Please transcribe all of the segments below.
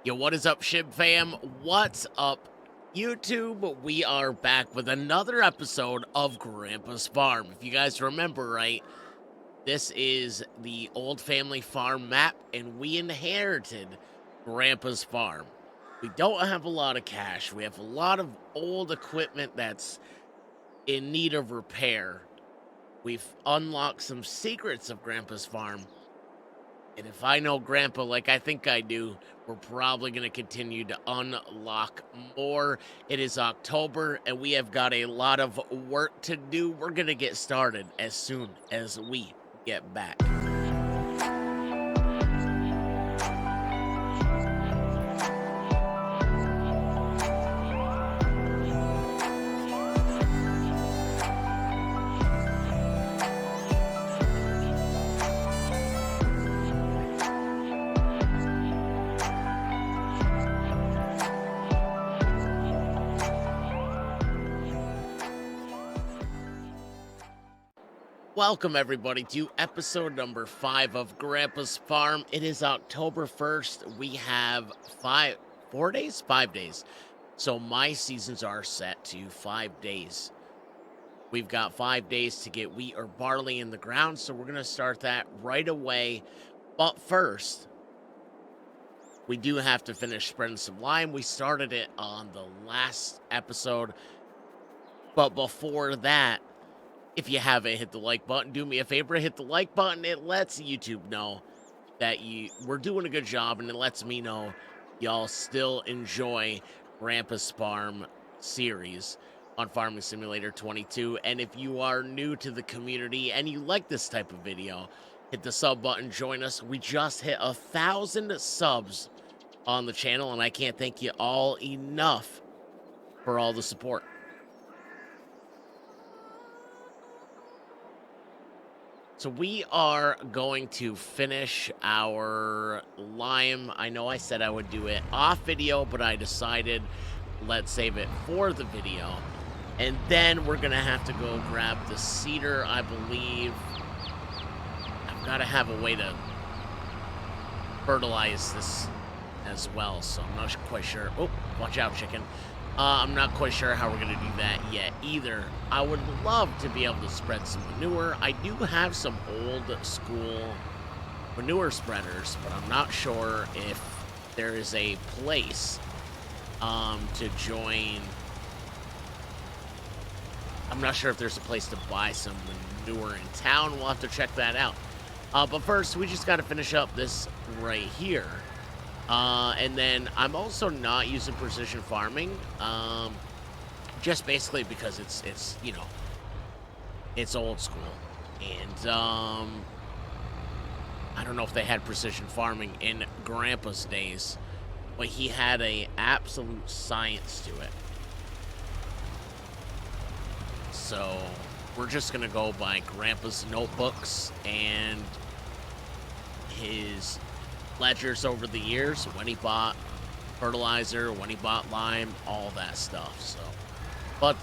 Yo, what is up, Shib fam? What's up, YouTube? We are back with another episode of Grandpa's Farm. If you guys remember right, this is the old family farm map, and we inherited Grandpa's Farm. We don't have a lot of cash. We have a lot of old equipment that's in need of repair. We've unlocked some secrets of Grandpa's Farm. And if I know Grandpa like I think I do, we're probably going to continue to unlock more. It is October, and we have got a lot of work to do. We're going to get started as soon as we get back. Welcome, everybody, to episode number 5 of Grandpa's Farm. It is October 1st. We have 5 days. So my seasons are set to 5 days. We've got 5 days to get wheat or barley in the ground, so we're going to start that right away. But first, we do have to finish spreading some lime. We started it on the last episode. But before that, if you haven't hit the like button, do me a favor, hit the like button. It lets YouTube know that we're doing a good job, and it lets me know y'all still enjoy Grandpa's Farm series on Farming Simulator 22. And if you are new to the community and you like this type of video, hit the sub button, join us. We just hit 1,000 subs on the channel, and I can't thank you all enough for all the support. So we are going to finish our lime. I know I said I would do it off video, but I decided let's save it for the video. And then we're going to have to go grab the cedar, I believe. I've got to have a way to fertilize this as well, so I'm not quite sure. Oh, watch out, chicken. I'm not quite sure how we're going to do that yet either. I would love to be able to spread some manure. I do have some old school manure spreaders, but I'm not sure if there is a place to join. I'm not sure if there's a place to buy some manure in town. We'll have to check that out. But first, we just got to finish up this right here. And then I'm also not using precision farming, just basically because it's you know, it's old school, and I don't know if they had precision farming in Grandpa's days, but he had a absolute science to it. So we're just gonna go by Grandpa's notebooks and his ledgers over the years, when he bought fertilizer, when he bought lime, all that stuff. So, but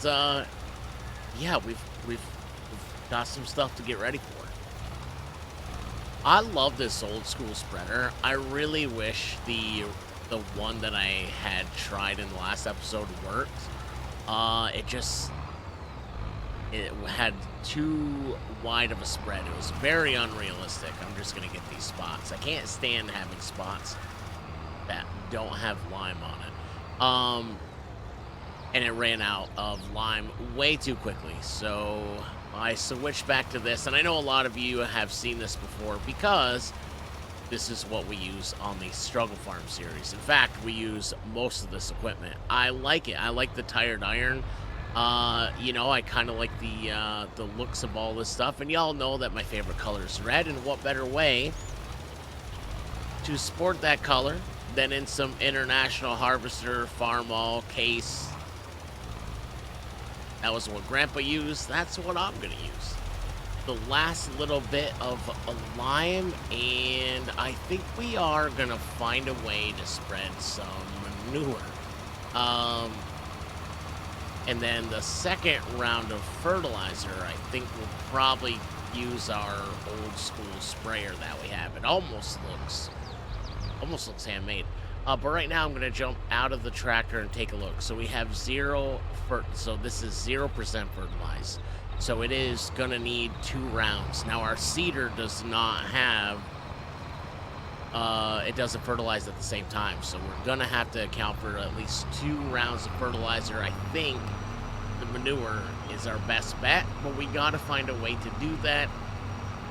yeah, we've got some stuff to get ready for. I love this old school spreader. I really wish the one that I had tried in the last episode worked. It had too wide of a spread. It was very unrealistic. I'm just going to get these spots. I can't stand having spots that don't have lime on it. And it ran out of lime way too quickly. So I switched back to this. And I know a lot of you have seen this before because this is what we use on the Struggle Farm series. In fact, we use most of this equipment. I like it. I like the tired iron. You know, I kind of like the looks of all this stuff, and y'all know that my favorite color is red, and what better way to sport that color than in some International Harvester Farmall case. That was what Grandpa used. That's what I'm gonna use. The last little bit of a lime, and I think we are gonna find a way to spread some manure. And then the second round of fertilizer, I think we'll probably use our old school sprayer that we have. It almost looks handmade. But right now I'm gonna jump out of the tractor and take a look. So we have so this is 0% fertilized. So it is gonna need 2 rounds. Now our seeder does not have, it doesn't fertilize at the same time. So we're gonna have to account for at least 2 rounds of fertilizer. I think the manure is our best bet, but we gotta find a way to do that.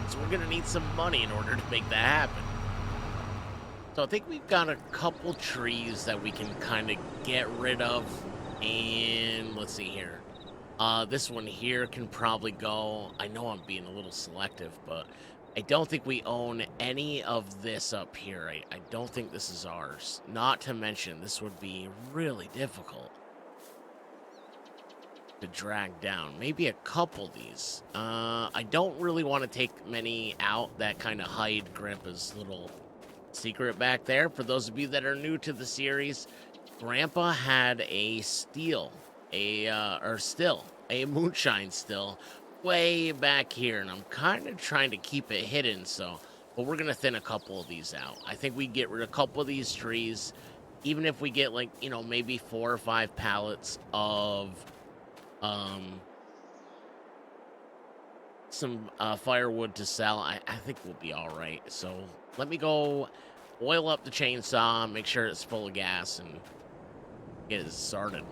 So we're gonna need some money in order to make that happen. So I think we've got a couple trees that we can kind of get rid of. And let's see here. This one here can probably go. I know I'm being a little selective, but I don't think we own any of this up here. I don't think this is ours. Not to mention, this would be really difficult to drag down. Maybe a couple of these. I don't really want to take many out that kind of hide Grandpa's little secret back there. For those of you that are new to the series, Grandpa had a still, a moonshine still way back here, and I'm kind of trying to keep it hidden. But we're gonna thin a couple of these out. I think we get rid of a couple of these trees, even if we get like, maybe 4 or 5 pallets of some firewood to sell. I think we'll be all right. So let me go oil up the chainsaw, make sure it's full of gas, and get it started.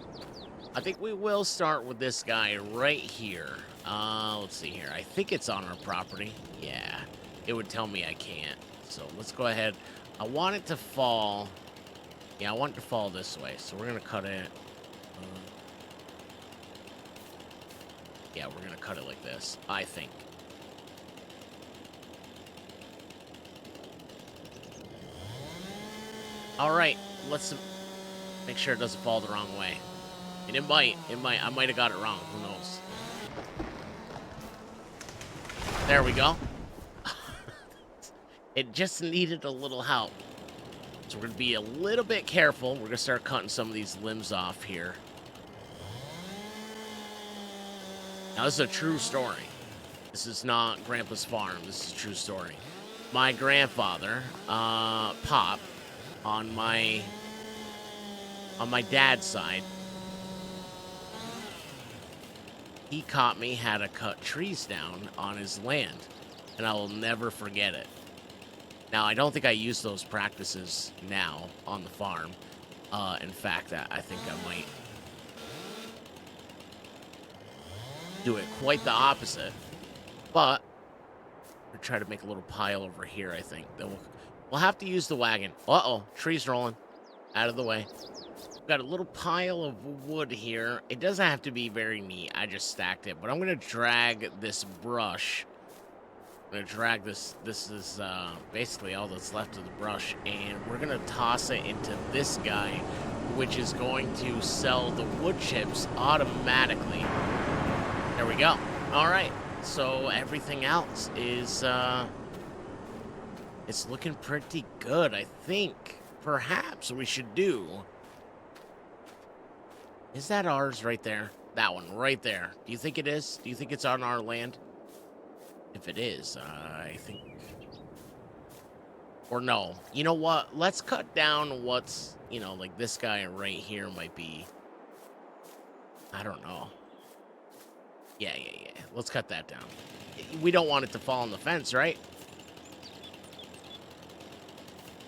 I think we will start with this guy right here. Let's see here. I think it's on our property. Yeah, it would tell me I can't. So let's go ahead. I want it to fall. Yeah, I want it to fall this way. So we're going to cut it. Yeah, we're going to cut it like this, I think. All right, let's make sure it doesn't fall the wrong way. And it might. I might have got it wrong. Who knows? There we go. It just needed a little help. So we're going to be a little bit careful. We're going to start cutting some of these limbs off here. Now, this is a true story. This is not Grandpa's farm. This is a true story. My grandfather, Pop, on my dad's side, he taught me how to cut trees down on his land, and I will never forget it. Now, I don't think I use those practices now on the farm. In fact, I think I might do it quite the opposite. But we'll try to make a little pile over here, I think. Then we'll have to use the wagon. Uh-oh, trees rolling. Out of the way. We've got a little pile of wood here. It doesn't have to be very neat. I just stacked it. But I'm going to drag this brush. I'm going to drag this. This is basically all that's left of the brush. And we're going to toss it into this guy, which is going to sell the wood chips automatically. There we go. All right. So everything else is, it's looking pretty good. I think perhaps we should do. Is that ours right there? That one right there. Do you think it is? Do you think it's on our land? If it is, I think. Or no. You know what? Let's cut down what's, like this guy right here might be. I don't know. Yeah. Let's cut that down. We don't want it to fall on the fence, right?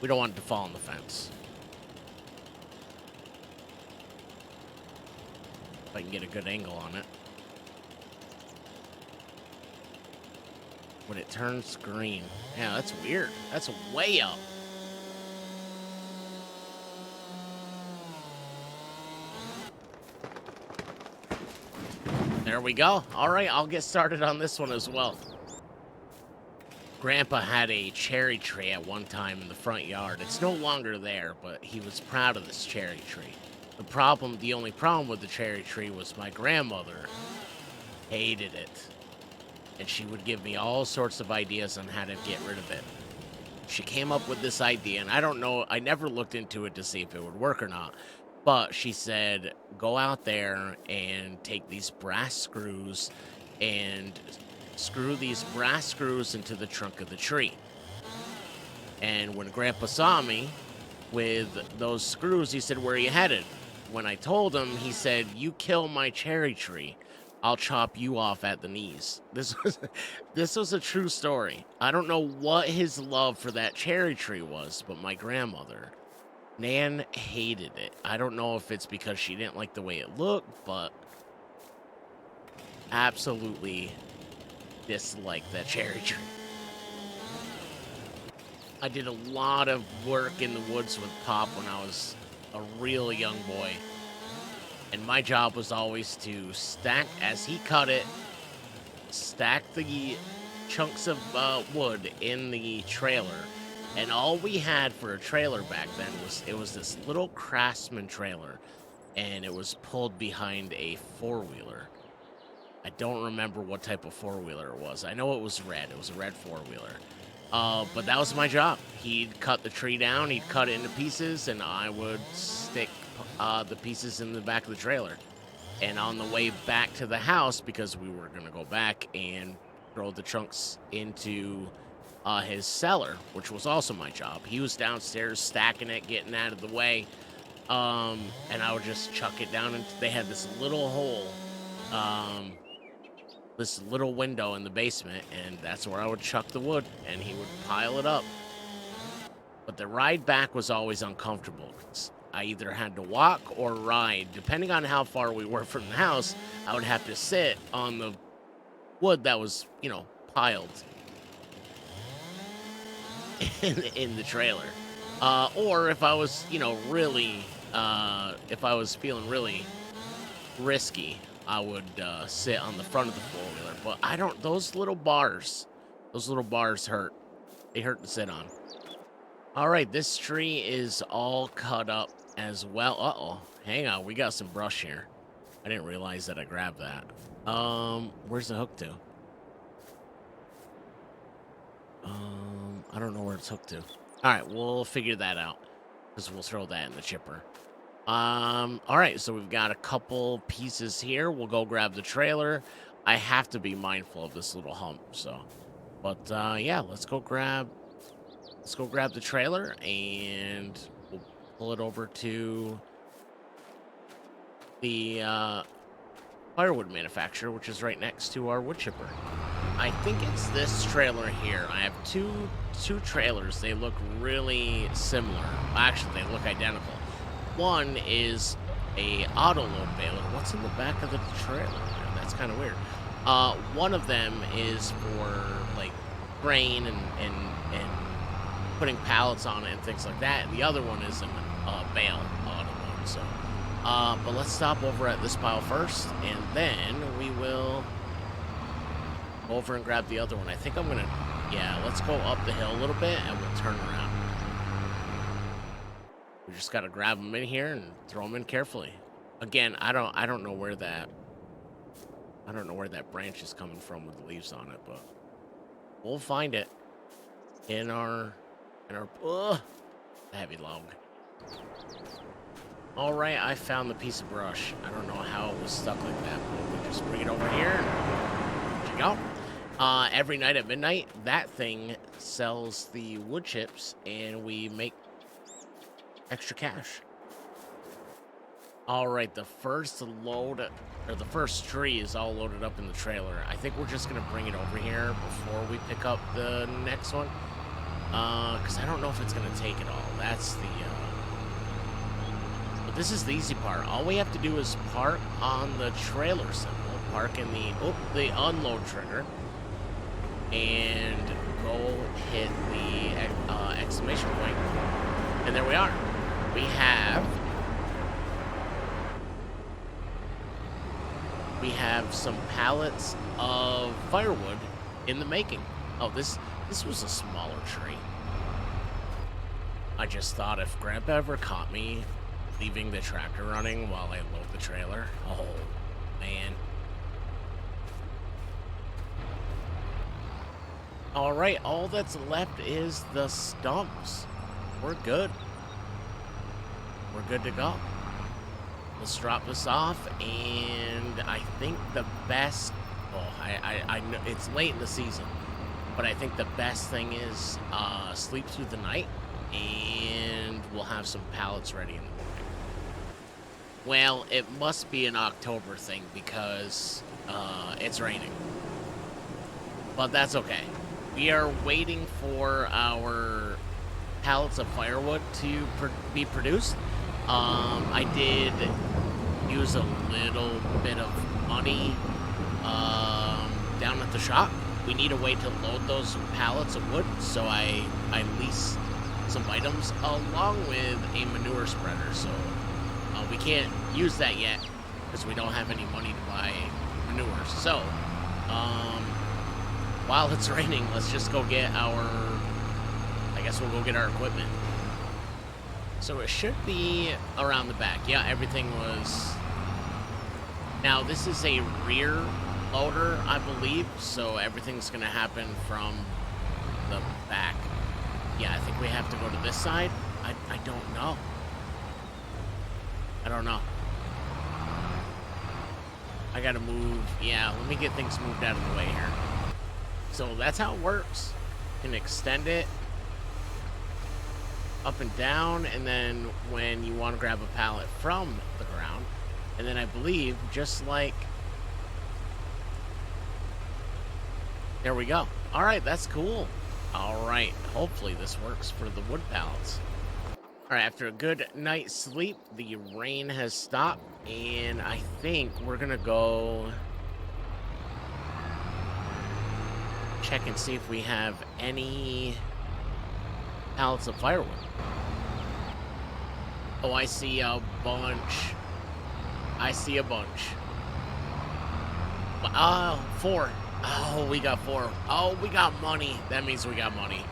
We don't want it to fall on the fence. If I can get a good angle on it. When it turns green. Yeah, that's weird. That's way up. There we go. All right, I'll get started on this one as well. Grandpa had a cherry tree at one time in the front yard. It's no longer there, but he was proud of this cherry tree. The only problem with the cherry tree was my grandmother hated it. And she would give me all sorts of ideas on how to get rid of it. She came up with this idea, and I don't know, I never looked into it to see if it would work or not. But she said, go out there and take these brass screws and screw these brass screws into the trunk of the tree. And when Grandpa saw me, with those screws. He said, "Where are you headed?" When I told him, he said, "You kill my cherry tree, I'll chop you off at the knees." This was a true story. I don't know what his love for that cherry tree was, but my grandmother, Nan, hated it. I don't know if it's because she didn't like the way it looked, but absolutely disliked that cherry tree. I did a lot of work in the woods with Pop when I was a real young boy. And my job was always to stack, as he cut it, stack the chunks of wood in the trailer. And all we had for a trailer back then was this little Craftsman trailer. And it was pulled behind a four-wheeler. I don't remember what type of four-wheeler it was. I know it was red. It was a red four-wheeler. But that was my job. He'd cut the tree down, he'd cut it into pieces, and I would stick the pieces in the back of the trailer. And on the way back to the house, because we were going to go back and throw the chunks into his cellar, which was also my job. He was downstairs stacking it, getting out of the way, and I would just chuck it down. And they had this little hole, this little window in the basement, and that's where I would chuck the wood, and he would pile it up. But the ride back was always uncomfortable. I either had to walk or ride. Depending on how far we were from the house, I would have to sit on the wood that was, piled in the trailer. Or if I was, really, if I was feeling really risky, I would sit on the front of the four-wheeler. But those little bars hurt. They hurt to sit on. All right, this tree is all cut up as well. Uh-oh, hang on, we got some brush here. I didn't realize that I grabbed that. Where's the hook to? I don't know where it's hooked to. All right, we'll figure that out, because we'll throw that in the chipper. All right, so we've got a couple pieces here. We'll go grab the trailer. I have to be mindful of this little hump, so. But, yeah, let's go grab the trailer, and we'll pull it over to the firewood manufacturer, which is right next to our wood chipper. I think it's this trailer here. I have two trailers. They look really similar. Actually, they look identical. One is a auto load baler. What's in the back of the trailer? That's kind of weird. One of them is for like grain and putting pallets on it and things like that. And the other one is a bale auto load. So, but let's stop over at this pile first, and then we will go over and grab the other one. I think I'm gonna, let's go up the hill a little bit and we'll turn around. We just got to grab them in here and throw them in carefully. Again, I don't know where that branch is coming from with the leaves on it, but we'll find it in our heavy log. All right, I found the piece of brush. I don't know how it was stuck like that, but we just bring it over here. Check it out. Every night at midnight, that thing sells the wood chips, and we make extra cash. All right, the first tree is all loaded up in the trailer. I think we're just gonna bring it over here before we pick up the next one, because I don't know if it's gonna take it all. That's the but this is the easy part. All we have to do is park on the trailer symbol, park in the unload trigger, and go hit the exclamation point, and there we are. We have some pallets of firewood in the making. Oh, this was a smaller tree. I just thought if Grandpa ever caught me leaving the tractor running while I load the trailer, oh man. All right, all that's left is the stumps. We're good. We're good to go. Let's drop this off, and I think the best, I know it's late in the season, but I think the best thing is sleep through the night, and we'll have some pallets ready in the morning. Well, it must be an October thing because it's raining. But that's okay. We are waiting for our pallets of firewood to be produced. I did use a little bit of money down at the shop. We need a way to load those pallets of wood, so I leased some items along with a manure spreader. So we can't use that yet because we don't have any money to buy manure. So while it's raining, let's just go get I guess we'll go get our equipment. So it should be around the back. Yeah, everything was... Now, this is a rear loader, I believe, so everything's going to happen from the back. Yeah, I think we have to go to this side. I don't know. I don't know. I got to move. Yeah, let me get things moved out of the way here. So that's how it works. You can extend it up and down, and then when you want to grab a pallet from the ground, and then I believe just like there we go. All right, that's cool. All right, hopefully this works for the wood pallets. All right, after a good night's sleep, the rain has stopped, and I think we're gonna go check and see if we have any pallets of firewood. Oh, I see a bunch. I see a bunch. Oh, 4. Oh, we got 4. Oh, we got money. That means we got money.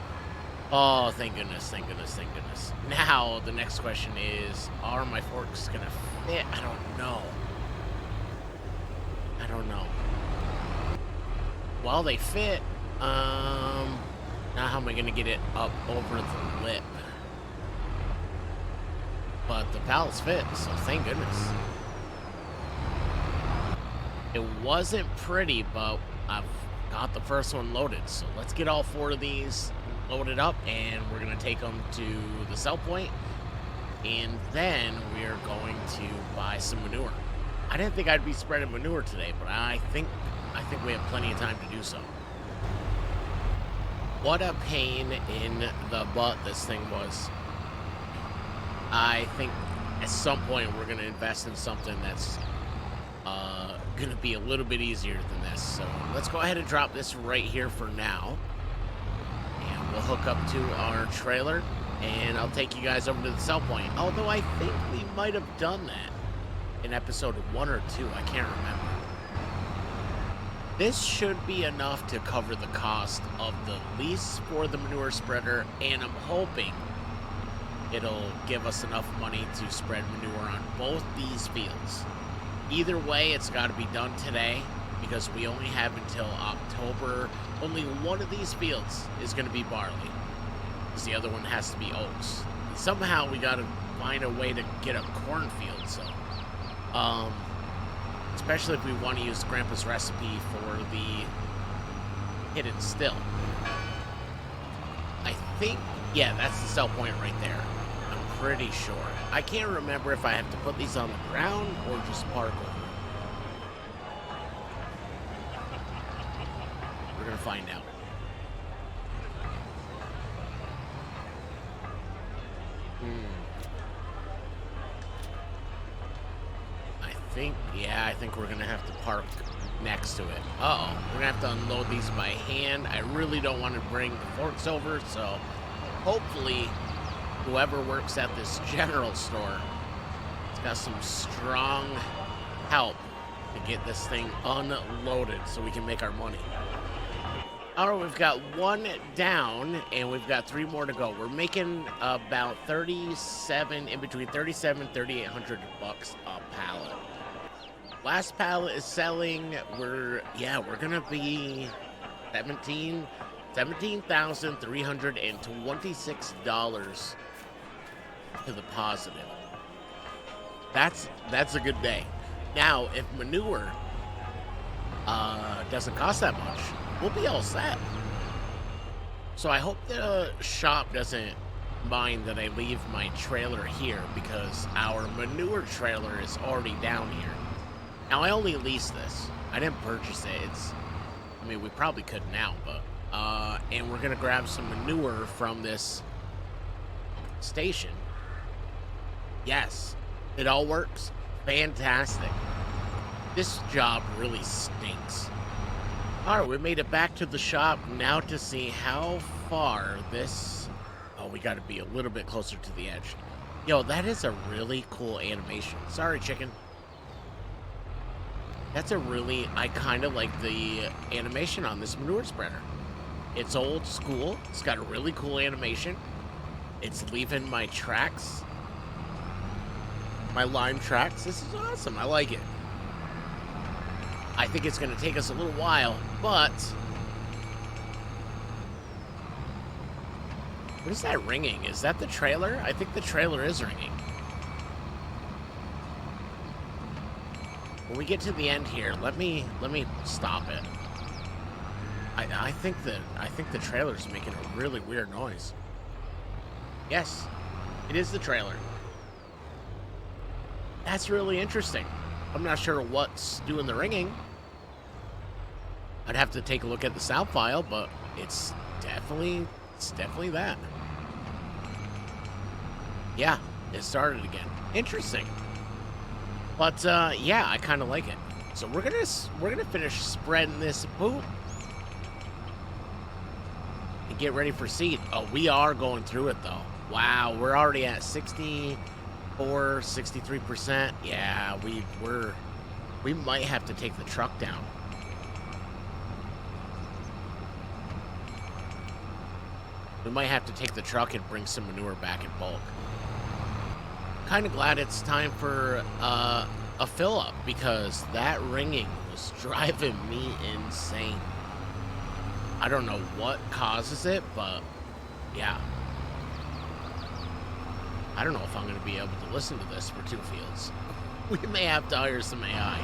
Oh, thank goodness, thank goodness, thank goodness. Now, the next question is, are my forks gonna fit? I don't know. I don't know. Well, they fit. Now how am I gonna get it up over the lip? But the pallets fit, so thank goodness. It wasn't pretty, but I've got the first one loaded. So let's get all 4 of these loaded up, and we're gonna take them to the sell point, and then we're going to buy some manure. I didn't think I'd be spreading manure today, but I think we have plenty of time to do so. What a pain in the butt this thing was. I think at some point we're going to invest in something that's going to be a little bit easier than this. So let's go ahead and drop this right here for now. And we'll hook up to our trailer, and I'll take you guys over to the sell point. Although I think we might have done that in episode 1 or 2. I can't remember. This should be enough to cover the cost of the lease for the manure spreader, and I'm hoping it'll give us enough money to spread manure on both these fields. Either way, it's got to be done today because we only have until October. Only one of these fields is going to be barley because the other one has to be oats. And somehow we got to find a way to get a cornfield, so especially if we want to use Grandpa's recipe for the hidden still. I think, yeah, that's the sell point right there. I'm pretty sure. I can't remember if I have to put these on the ground or just park them. We're going to find out. I think we're gonna have to park next to it. Uh-oh, we're gonna have to unload these by hand. I really don't want to bring the forks over, so hopefully whoever works at this general store has got some strong help to get this thing unloaded so we can make our money. All right, we've got 1 down, and we've got 3 more to go. We're making about 37, in between 37 and 3,800 bucks a pallet. Last pallet is selling. We're gonna be $17,326 to the positive. That's a good day. Now, if manure doesn't cost that much, we'll be all set. So I hope the shop doesn't mind that I leave my trailer here because our manure trailer is already down here. Now, I only lease this. I didn't purchase it. I mean, we probably could now, but, and we're gonna grab some manure from this station. Yes, it all works. Fantastic. This job really stinks. All right, we made it back to the shop now to see how far this... Oh, we got to be a little bit closer to the edge. Yo, that is a really cool animation. Sorry, chicken. That's a really... I kind of like the animation on this manure spreader. It's old school. It's got a really cool animation. It's leaving my tracks. My lime tracks. This is awesome. I like it. I think it's going to take us a little while, but... What is that ringing? Is that the trailer? I think the trailer is ringing. When we get to the end here, let me stop it. I think the trailer's making a really weird noise. Yes, it is the trailer. That's really interesting. I'm not sure what's doing the ringing. I'd have to take a look at the sound file, but it's definitely that. Yeah, it started again. Interesting. But yeah, I kind of like it. So we're gonna finish spreading this poop and get ready for seed. Oh, we are going through it though. Wow, we're already at 64, 63%. Yeah, we might have to take the truck down. We might have to take the truck and bring some manure back in bulk. Kind of glad it's time for a fill up because that ringing was driving me insane. I don't know what causes it, but yeah. I don't know if I'm going to be able to listen to this for 2 fields. We may have to hire some AI.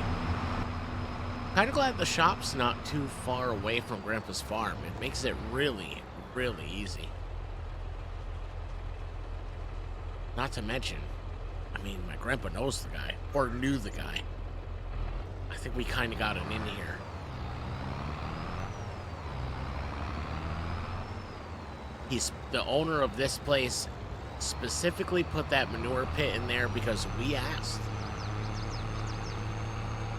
Kind of glad the shop's not too far away from Grandpa's farm. It makes it really, really easy. Not to mention, I mean, my grandpa knows the guy, or knew the guy. I think we kind of got him in here. He's the owner of this place. Specifically put that manure pit in there because we asked.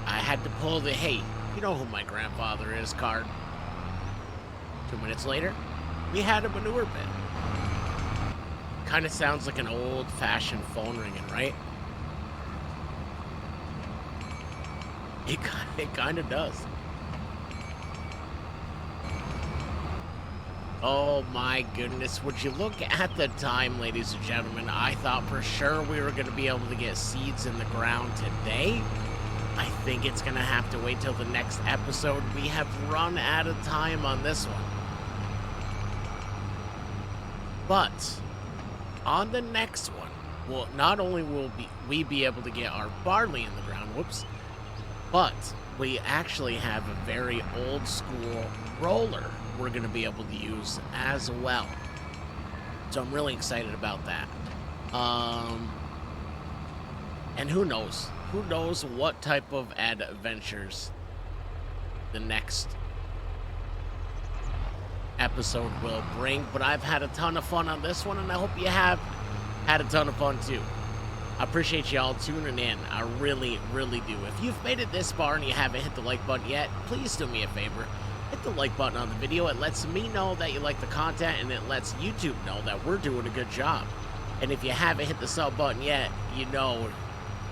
I had to pull the, hey, you know who my grandfather is card. 2 minutes later, we had a manure pit. Kind of sounds like an old-fashioned phone ringing, right? It kind of does. Oh my goodness, would you look at the time, ladies and gentlemen. I thought for sure we were going to be able to get seeds in the ground today. I think it's going to have to wait till the next episode. We have run out of time on this one. But on the next one, well, not only will we be able to get our barley in the ground, whoops, but we actually have a very old school roller we're going to be able to use as well. So I'm really excited about that. And who knows what type of adventures the next episode will bring, but I've had a ton of fun on this one, and I hope you have had a ton of fun too. I appreciate y'all tuning in. I really, really do. If you've made it this far and you haven't hit the like button yet, please do me a favor. Hit the like button on the video. It lets me know that you like the content, and it lets YouTube know that we're doing a good job. And if you haven't hit the sub button yet, you know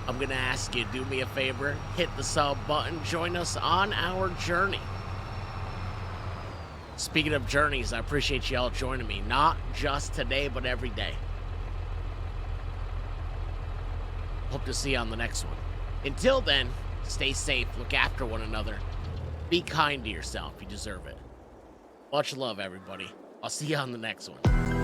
I'm going to ask you, do me a favor, hit the sub button, join us on our journey. Speaking of journeys, I appreciate y'all joining me, not just today, but every day. Hope to see you on the next one. Until then, stay safe, look after one another. Be kind to yourself, you deserve it. Much love, everybody. I'll see you on the next one.